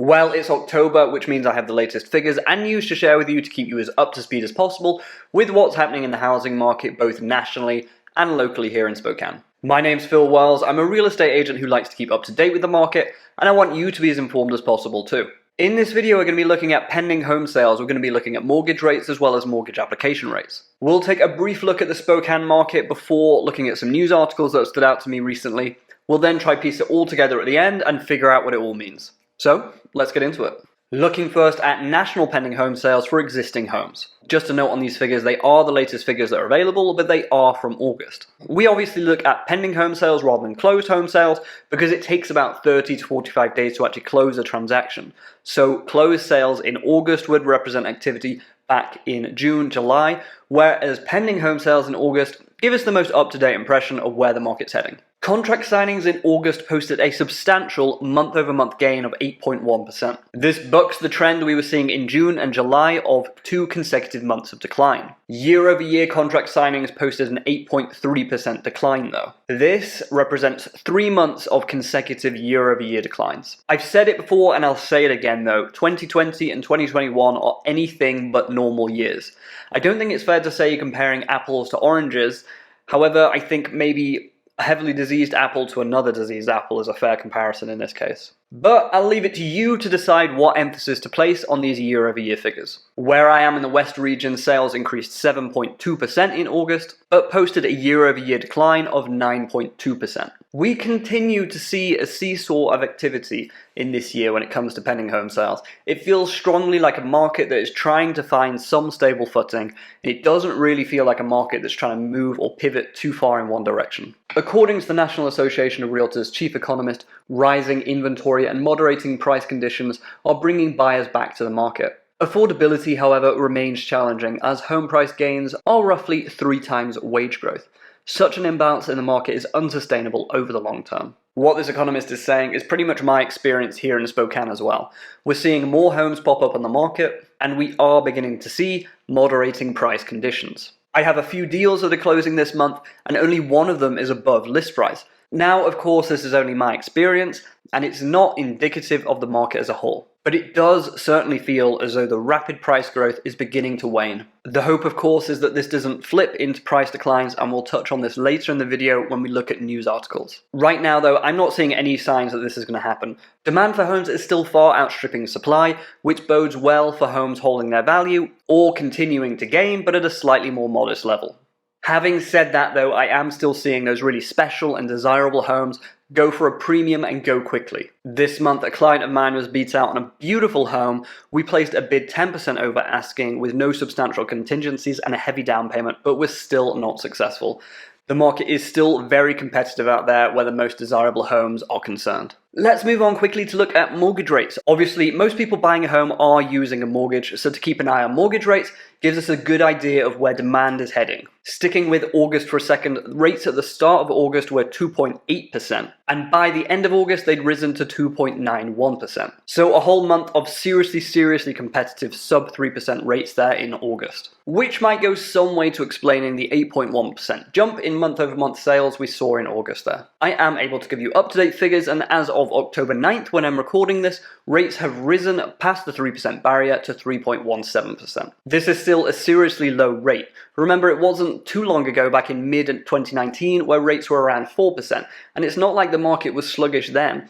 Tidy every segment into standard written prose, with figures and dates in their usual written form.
Well, it's October, which means I have the latest figures and news to share with you to keep you as up to speed as possible with what's happening in the housing market both nationally and locally here in Spokane. My name's Phil Wells. I'm a real estate agent who likes to keep up to date with the market, and I want you to be as informed as possible too. In this video, we're going to be looking at pending home sales. We're going to be looking at mortgage rates as well as mortgage application rates. We'll take a brief look at the Spokane market before looking at some news articles that stood out to me recently. We'll then try to piece it all together at the end and figure out what it all means. So, let's get into it. Looking first at national pending home sales for existing homes. Just a note on these figures, they are the latest figures that are available, but they are from August. We obviously look at pending home sales rather than closed home sales because it takes about 30 to 45 days to actually close a transaction. So closed sales in August would represent activity back in June, July, whereas pending home sales in August give us the most up-to-date impression of where the market's heading. Contract signings in August posted a substantial month-over-month gain of 8.1%. This bucks the trend we were seeing in June and July of 2 consecutive months of decline. Year-over-year contract signings posted an 8.3% decline though. This represents 3 months of consecutive year-over-year declines. I've said it before and I'll say it again though, 2020 and 2021 are anything but normal years. I don't think it's fair to say you're comparing apples to oranges. However, I think maybe a heavily diseased apple to another diseased apple is a fair comparison in this case. But I'll leave it to you to decide what emphasis to place on these year-over-year figures. Where I am in the West region, sales increased 7.2% in August, but posted a year-over-year decline of 9.2%. We continue to see a seesaw of activity in this year when it comes to pending home sales. It feels strongly like a market that is trying to find some stable footing. It doesn't really feel like a market that's trying to move or pivot too far in one direction. According to the National Association of Realtors chief economist, rising inventory and moderating price conditions are bringing buyers back to the market. Affordability, however, remains challenging as home price gains are roughly 3 times wage growth. Such an imbalance in the market is unsustainable over the long term. What this economist is saying is pretty much my experience here in Spokane as well. We're seeing more homes pop up on the market, and we are beginning to see moderating price conditions. I have a few deals that are closing this month, and only one of them is above list price. Now, of course, this is only my experience, and it's not indicative of the market as a whole. But it does certainly feel as though the rapid price growth is beginning to wane. The hope, of course, is that this doesn't flip into price declines, and we'll touch on this later in the video when we look at news articles. Right now, though, I'm not seeing any signs that this is going to happen. Demand for homes is still far outstripping supply, which bodes well for homes holding their value or continuing to gain, but at a slightly more modest level. Having said that though, I am still seeing those really special and desirable homes go for a premium and go quickly. This month, a client of mine was beat out on a beautiful home. We placed a bid 10% over asking with no substantial contingencies and a heavy down payment, but we're still not successful. The market is still very competitive out there where the most desirable homes are concerned. Let's move on quickly to look at mortgage rates. Obviously, most people buying a home are using a mortgage, so to keep an eye on mortgage rates gives us a good idea of where demand is heading. Sticking with August for a second, rates at the start of August were 2.8%, and by the end of August they'd risen to 2.91%. So a whole month of seriously competitive sub 3% rates there in August, which might go some way to explaining the 8.1% jump in month-over-month sales we saw in August there. I am able to give you up-to-date figures, and as of October 9th, when I'm recording this, rates have risen past the 3% barrier to 3.17%. This is still a seriously low rate. Remember, it wasn't too long ago, back in mid-2019, where rates were around 4%, and it's not like the market was sluggish then.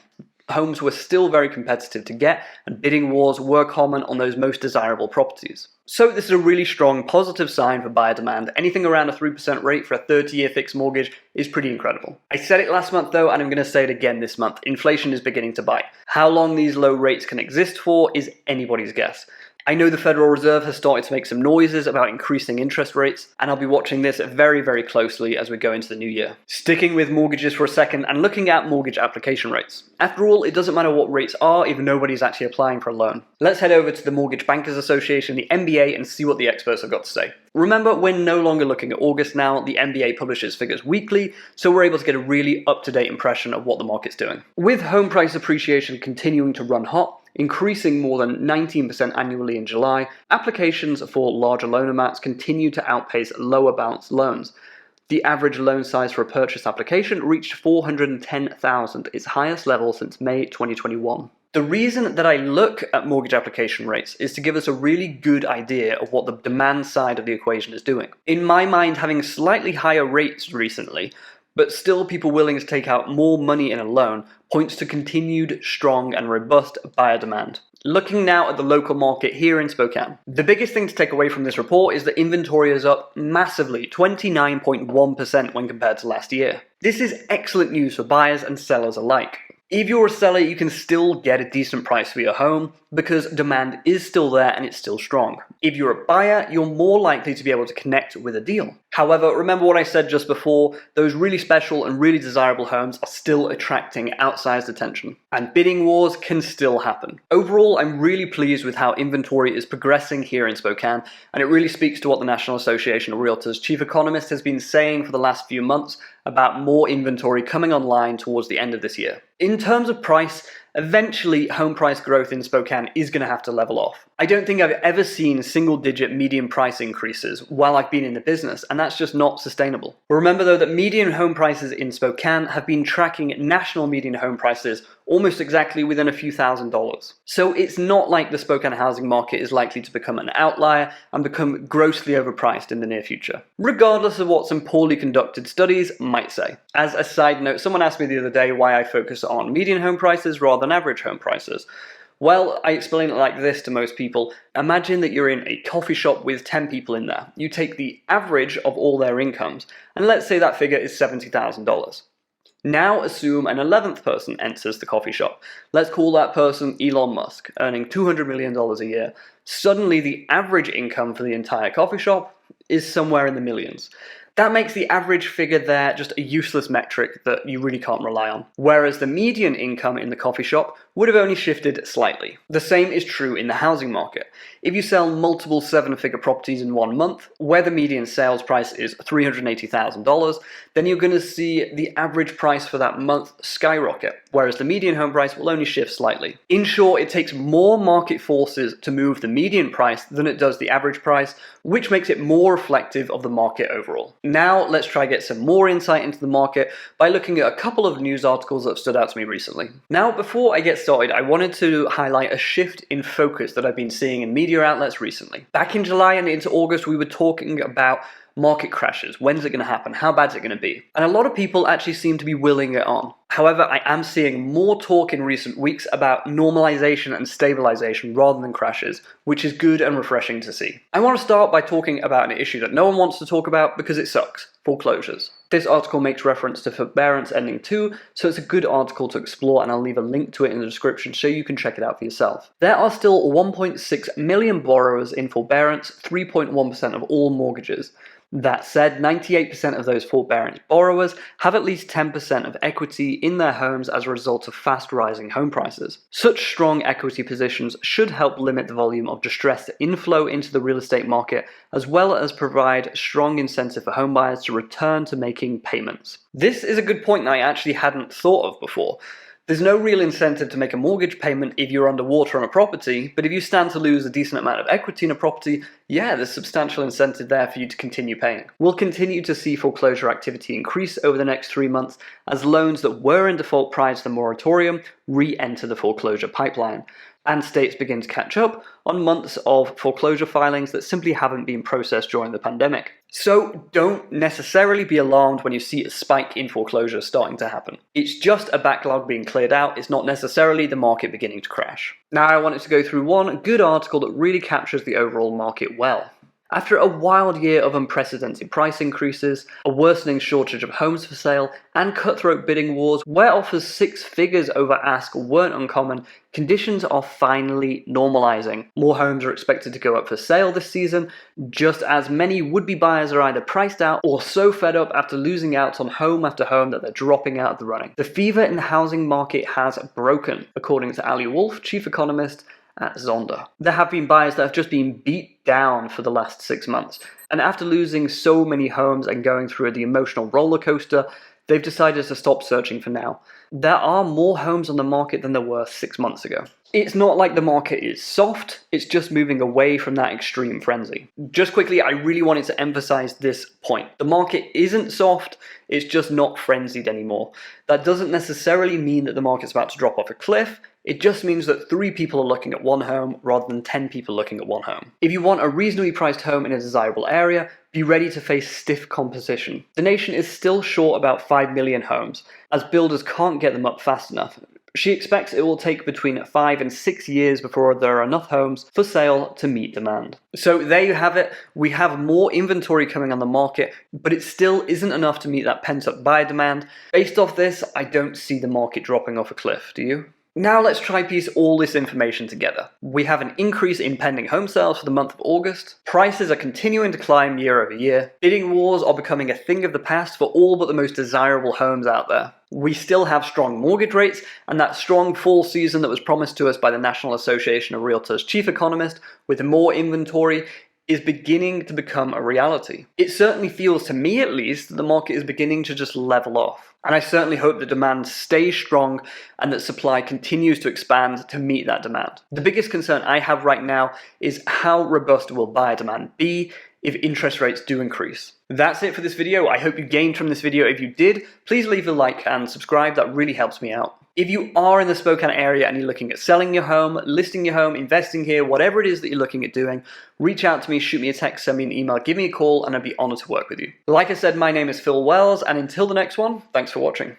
Homes were still very competitive to get, and bidding wars were common on those most desirable properties. So this is a really strong positive sign for buyer demand. Anything around a 3% rate for a 30-year fixed mortgage is pretty incredible. I said it last month though, and I'm going to say it again this month. Inflation is beginning to bite. How long these low rates can exist for is anybody's guess. I know the Federal Reserve has started to make some noises about increasing interest rates, and I'll be watching this very closely as we go into the new year. Sticking with mortgages for a second and looking at mortgage application rates. After all, it doesn't matter what rates are if nobody's actually applying for a loan. Let's head over to the Mortgage Bankers Association, the MBA, and see what the experts have got to say. Remember, we're no longer looking at August now. The MBA publishes figures weekly, so we're able to get a really up-to-date impression of what the market's doing. With home price appreciation continuing to run hot, increasing more than 19% annually in July, applications for larger loan amounts continue to outpace lower balance loans. The average loan size for a purchase application reached $410,000, its highest level since May 2021. The reason that I look at mortgage application rates is to give us a really good idea of what the demand side of the equation is doing. In my mind, having slightly higher rates recently, but still people willing to take out more money in a loan, points to continued strong and robust buyer demand. Looking now at the local market here in Spokane, the biggest thing to take away from this report is that inventory is up massively, 29.1% when compared to last year. This is excellent news for buyers and sellers alike. If you're a seller, you can still get a decent price for your home because demand is still there and it's still strong. If you're a buyer, you're more likely to be able to connect with a deal. However, remember what I said just before, those really special and really desirable homes are still attracting outsized attention, and bidding wars can still happen. Overall, I'm really pleased with how inventory is progressing here in Spokane, and it really speaks to what the National Association of Realtors chief economist has been saying for the last few months about more inventory coming online towards the end of this year. In terms of price, eventually home price growth in Spokane is going to have to level off. I don't think I've ever seen single-digit median price increases while I've been in the business, and that's just not sustainable. Remember though that median home prices in Spokane have been tracking national median home prices almost exactly within a few $1,000s. So it's not like the Spokane housing market is likely to become an outlier and become grossly overpriced in the near future, regardless of what some poorly conducted studies might say. As a side note, someone asked me the other day why I focus on median home prices rather than average home prices. Well, I explain it like this to most people. Imagine that you're in a coffee shop with 10 people in there. You take the average of all their incomes, and let's say that figure is $70,000. Now assume an 11th person enters the coffee shop. Let's call that person Elon Musk, earning $200 million a year. Suddenly the average income for the entire coffee shop is somewhere in the millions. That makes the average figure there just a useless metric that you really can't rely on. Whereas the median income in the coffee shop would have only shifted slightly. The same is true in the housing market. If you sell multiple seven-figure properties in 1 month, where the median sales price is $380,000, then you're going to see the average price for that month skyrocket, whereas the median home price will only shift slightly. In short, it takes more market forces to move the median price than it does the average price, which makes it more reflective of the market overall. Now, let's try to get some more insight into the market by looking at a couple of news articles that have stood out to me recently. Now, before I get started, I wanted to highlight a shift in focus that I've been seeing in media outlets recently. Back in July and into August, we were talking about market crashes. When's it going to happen? How bad's it going to be? And a lot of people actually seem to be willing it on. However, I am seeing more talk in recent weeks about normalization and stabilization rather than crashes, which is good and refreshing to see. I want to start by talking about an issue that no one wants to talk about because it sucks: foreclosures. This article makes reference to forbearance ending too, so it's a good article to explore, and I'll leave a link to it in the description so you can check it out for yourself. There are still 1.6 million borrowers in forbearance, 3.1% of all mortgages. That said, 98% of those forbearance borrowers have at least 10% of equity in their homes as a result of fast rising home prices. Such strong equity positions should help limit the volume of distressed inflow into the real estate market, as well as provide strong incentive for home buyers to return to making payments. This is a good point that I actually hadn't thought of before. There's no real incentive to make a mortgage payment if you're underwater on a property, but if you stand to lose a decent amount of equity in a property, yeah, there's substantial incentive there for you to continue paying. We'll continue to see foreclosure activity increase over the next 3 months as loans that were in default prior to the moratorium re-enter the foreclosure pipeline, and states begin to catch up on months of foreclosure filings that simply haven't been processed during the pandemic. So don't necessarily be alarmed when you see a spike in foreclosures starting to happen. It's just a backlog being cleared out. It's not necessarily the market beginning to crash. Now I wanted to go through one good article that really captures the overall market well. After a wild year of unprecedented price increases, a worsening shortage of homes for sale, and cutthroat bidding wars where offers 6 figures over ask weren't uncommon, conditions are finally normalizing. More homes are expected to go up for sale this season, just as many would-be buyers are either priced out or so fed up after losing out on home after home that they're dropping out of the running. The fever in the housing market has broken, according to Ali Wolf, chief economist at Zonda. There have been buyers that have just been beat down for the last 6 months, and after losing so many homes and going through the emotional roller coaster, they've decided to stop searching for now. There are more homes on the market than there were 6 months ago. It's not like the market is soft, it's just moving away from that extreme frenzy. Just quickly, I really wanted to emphasize this point. The market isn't soft, it's just not frenzied anymore. That doesn't necessarily mean that the market's about to drop off a cliff. It just means that 3 people are looking at one home rather than 10 people looking at one home. If you want a reasonably priced home in a desirable area, be ready to face stiff competition. The nation is still short about 5 million homes, as builders can't get them up fast enough. She expects it will take between 5 and 6 years before there are enough homes for sale to meet demand. So there you have it. We have more inventory coming on the market, but it still isn't enough to meet that pent-up buyer demand. Based off this, I don't see the market dropping off a cliff, do you? Now let's try piece all this information together. We have an increase in pending home sales for the month of August. Prices are continuing to climb year over year. Bidding wars are becoming a thing of the past for all but the most desirable homes out there. We still have strong mortgage rates, and that strong fall season that was promised to us by the National Association of Realtors chief economist, with more inventory, is beginning to become a reality. It certainly feels, to me at least, that the market is beginning to just level off. And I certainly hope that demand stays strong and that supply continues to expand to meet that demand. The biggest concern I have right now is how robust will buyer demand be if interest rates do increase. That's it for this video. I hope you gained from this video. If you did, please leave a like and subscribe. That really helps me out. If you are in the Spokane area and you're looking at selling your home, listing your home, investing here, whatever it is that you're looking at doing, reach out to me, shoot me a text, send me an email, give me a call, and I'd be honored to work with you. Like I said, my name is Phil Wells, and until the next one, thanks for watching.